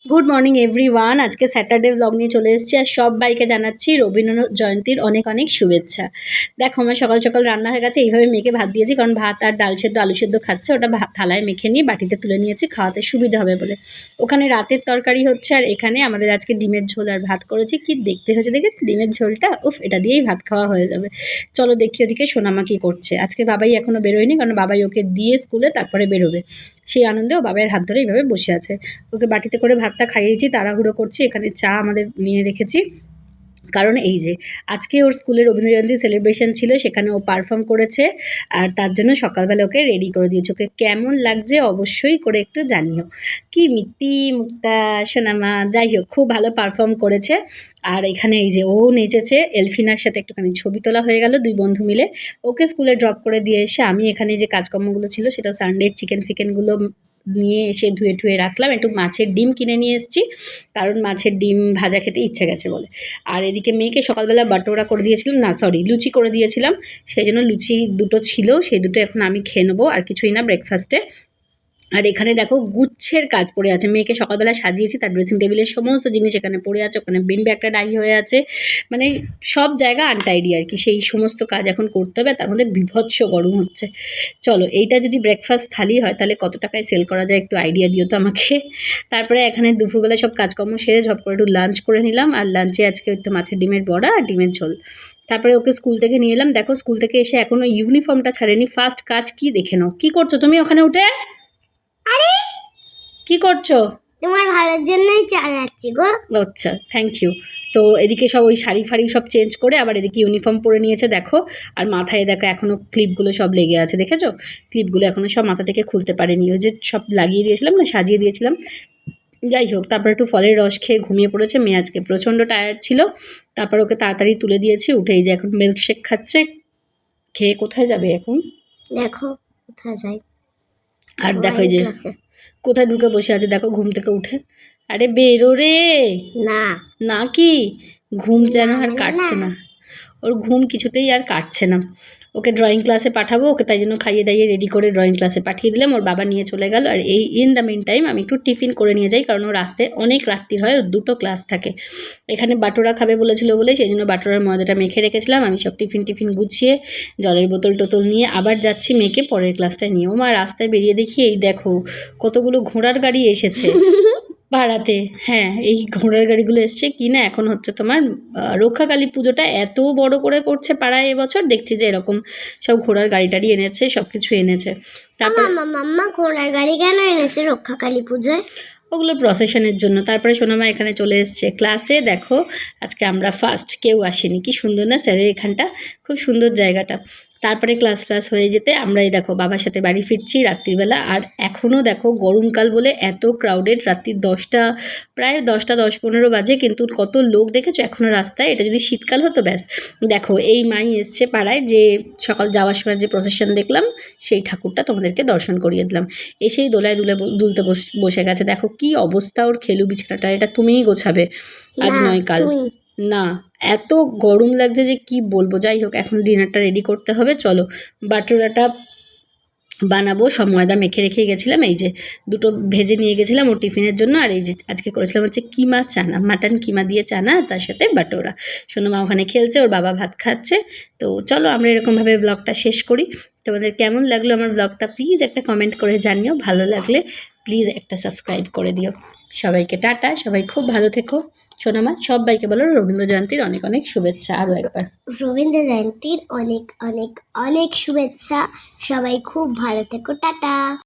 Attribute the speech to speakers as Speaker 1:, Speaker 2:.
Speaker 1: Good morning everyone. আজকে Saturday blog নিয়ে চলে এসেছি আর সবাইকে জানাচ্ছি রবীন্দ্র জয়ন্তীর অনেক অনেক শুভেচ্ছা। দেখো আমার সকাল সকাল রান্না হয়ে গেছে, এইভাবে মেখে ভাত দিয়েছি কারণ ভাত আর ডাল সেদ্ধ আলু সেদ্ধ খাচ্ছে, ওটা থালায় মেখে নিয়ে বাটিতে তুলে নিয়েছি খাওয়াতে সুবিধা হবে বলে। ওখানে রাতের তরকারি হচ্ছে আর এখানে আমাদের আজকে ডিমের ঝোল আর ভাত করেছি। কি দেখতে হয়েছে দেখেছি ডিমের ঝোলটা, উফ এটা দিয়েই ভাত খাওয়া হয়ে যাবে। চলো দেখি ওদিকে সোনামা কী করছে। আজকে বাবাই এখনও বেরোয়নি কারণ বাবাই ওকে দিয়ে স্কুলে তারপরে বেরোবে, সেই আনন্দে ও বাবার হাত ধরে এইভাবে বসে আছে। ওকে বাটিতে করে ভাতটা খাইয়েছি, তাড়াহুড়ো করছি। এখানে চা আমাদের নিয়ে রেখেছি কারণ এই যে আজকে ওর স্কুলে রবীন্দ্র জয়ন্তী সেলিব্রেশন ছিল, সেখানে ও পারফর্ম করেছে আর তার জন্য সকালবেলা ওকে রেডি করে দিয়েছে। ওকে কেমন লাগছে অবশ্যই করে একটু জানিও। কি মিত্তি মুক্তা সোনামা, যাই হোক খুব ভালো পারফর্ম করেছে। আর এখানে এই যে ও নেচেছে, এলফিনার সাথে একটুখানি ছবি তোলা হয়ে গেল দুই বন্ধু মিলে। ওকে স্কুলে ড্রপ করে দিয়ে এসে আমি এখানে যে কাজকর্মগুলো ছিল সেটা সানডের চিকেন ফিকেনগুলো নিয়ে এসে ধুয়ে ঠুয়ে রাখলাম। একটু মাছের ডিম কিনে নিয়ে এসেছি কারণ মাছের ডিম ভাজা খেতে ইচ্ছে গেছে বলে। আর এদিকে মেয়েকে সকালবেলা বাটোরা করে দিয়েছিলাম, না সরি লুচি করে দিয়েছিলাম, সেই জন্য লুচি দুটো ছিল, সেই দুটো এখন আমি খেয়ে নেবো, আর কিছুই না ব্রেকফাস্টে। আর এখানে দেখো গুচ্ছের কাজ পড়ে আছে, মেয়েকে সকালবেলা সাজিয়েছি, তার ড্রেসিং টেবিলের সমস্ত জিনিস এখানে পড়ে আছে, ওখানে বিন ব্যাগটা ডাই হয়ে আছে, মানে সব জায়গা আনটাইডি আর কি। সেই সমস্ত কাজ এখন করতে হবে, তার মধ্যে বিভৎস গরম হচ্ছে। চলো এইটা যদি ব্রেকফাস্ট থালি হয় তাহলে কত টাকায় সেল করা যায় একটু আইডিয়া দিও তো আমাকে। তারপরে এখানে দুপুরবেলা সব কাজকর্ম সেরে ঝপ করে একটু লাঞ্চ করে নিলাম, আর লাঞ্চে আজকে একটু মাছের ডিমের বড়া আর ডিমের ঝোল। তারপরে ওকে স্কুল থেকে নিয়ে এলাম। দেখো স্কুল থেকে এসে এখনও ইউনিফর্মটা ছাড়েনি, ফার্স্ট কাজ কি দেখে নাও। কী করছো তুমি ওখানে উঠে?
Speaker 2: আরে
Speaker 1: কি করছো?
Speaker 2: তোমার ভালোর জন্যই চালাচ্ছি গো।
Speaker 1: আচ্ছা, থ্যাংক ইউ। তো এদিকে সব ওই শাড়ি ফাড়ি সব চেঞ্জ করে আবার এদিকে ইউনিফর্ম পরে নিয়েছে দেখো। আর মাথায় দেখো এখনও ক্লিপগুলো সব লেগে আছে, দেখেছো? ক্লিপগুলো এখনও সব মাথা থেকে খুলতে পারেনি, ওই যে সব লাগিয়ে দিয়েছিলাম না, সাজিয়ে দিয়েছিলাম। যাই হোক, তারপর একটু ফলের রস খেয়ে ঘুমিয়ে পড়েছে। মেয়ে আজকে প্রচণ্ড টায়ার্ড ছিল, তারপর ওকে তাড়াতাড়ি তুলে দিয়েছি, উঠে এই যে এখন মিল্কশেক খাচ্ছে। খেয়ে কোথায় যাবে এখন?
Speaker 2: দেখো কোথায় যাই।
Speaker 1: আর দেখো এই যে কোথায় ঢুকে বসে আছে দেখো ঘুম থেকে উঠে। আরে বেরো রে।
Speaker 2: না
Speaker 1: না কি ঘুম যেন আর কাটছে না, ওর ঘুম কিছুতেই আর কাটছে না। ওকে ড্রয়িং ক্লাসে পাঠাবো, ওকে তাই জন্য খাইয়ে দাইয়ে রেডি করে ড্রয়িং ক্লাসে পাঠিয়ে দিলাম। ওর বাবা নিয়ে চলে গেল, আর এই ইন দ্য মিন টাইম আমি একটু টিফিন করে নিয়ে যাই কারণ ওর রাস্তায় অনেক রাত্রির হয়, ওর দুটো ক্লাস থাকে। এখানে বাটোরা খাবে বলেছিল বলে সেই জন্য বাটোরার ময়দাটা মেখে রেখেছিলাম। আমি সব টিফিন গুছিয়ে জলের বোতল টোতল নিয়ে আবার যাচ্ছি মেয়েকে পরের ক্লাসটায় নিয়ে। ও মা রাস্তায় বেরিয়ে দেখি এই দেখো কতগুলো ঘোড়ার গাড়ি এসেছে ভাড়াতে। হ্যাঁ, এই ঘোড়ার গাড়িগুলো এসছে কি না, এখন হচ্ছে তোমার রক্ষাকালী পুজোটা এত বড় করে করছে পাড়ায় এবছর, দেখছি যে এরকম সব ঘোড়ার গাড়ি টাড়ি এনেছে, সব কিছু এনেছে। তারপর
Speaker 2: মাম্মা ঘোড়ার গাড়ি কেন এনেছে রক্ষাকালী পুজোয়?
Speaker 1: ওগুলো প্রসেশনের জন্য। তারপরে সোনামা এখানে চলে এসছে ক্লাসে। দেখো আজকে আমরা ফার্স্ট, কেউ আসেনি। কি সুন্দর না স্যারের এখানটা, খুব সুন্দর জায়গাটা। তারপরে ক্লাস হয়ে যেতে আমরা এই দেখো বাবার সাথে বাড়ি ফিরছি রাত্রিবেলা। আর এখনও দেখো গরমকাল বলে এত ক্রাউডেড, রাত্রির 10টা প্রায় 10টা 10-15 বাজে, কিন্তু কত লোক দেখেছো এখনও রাস্তায়। এটা যদি শীতকাল হতো ব্যাস। দেখো এই মাই এসছে পাড়ায়, যে সকাল যাওয়ার সময় যে প্রসেশন দেখলাম সেই ঠাকুরটা তোমাদেরকে দর্শন করিয়ে দিলাম। এসেই দোলায় দুলতে বসে গেছে। দেখো কি অবস্থা ওর, খেলু বিছানাটা এটা তুমিই গোছাবে আজ নয় কাল। না এত গরম লাগছে যে কি বলবো। যাই হোক এখন ডিনারটা রেডি করতে হবে। চলো বাটুরাটা বানাবো, সব ময়দা মেখে রেখে গেছিলাম, এই যে দুটো ভেজে নিয়ে গেছিলাম ওর টিফিনের জন্য। আর এই যে আজকে করেছিলাম হচ্ছে কিমা চানা, মাটন কিমা দিয়ে চানা, তার সাথে বাটোরা। সোনামা ওখানে খেলছে, ওর বাবা ভাত খাচ্ছে। তো চলো আমরা এরকমভাবে ব্লগটা শেষ করি। তোমাদের কেমন লাগলো আমার ব্লগটা প্লিজ একটা কমেন্ট করে জানিও, ভালো লাগলে প্লিজ একটা সাবস্ক্রাইব করে দিও। সবাইকে টাটা, সবাই খুব ভালো থেকো। সোনামা সবাইকে বলো রবীন্দ্র জয়ন্তীর অনেক অনেক শুভেচ্ছা। আরও একবার
Speaker 2: রবীন্দ্র জয়ন্তীর অনেক অনেক অনেক শুভেচ্ছা। সবাই খুব ভালো থেকো, টাটা।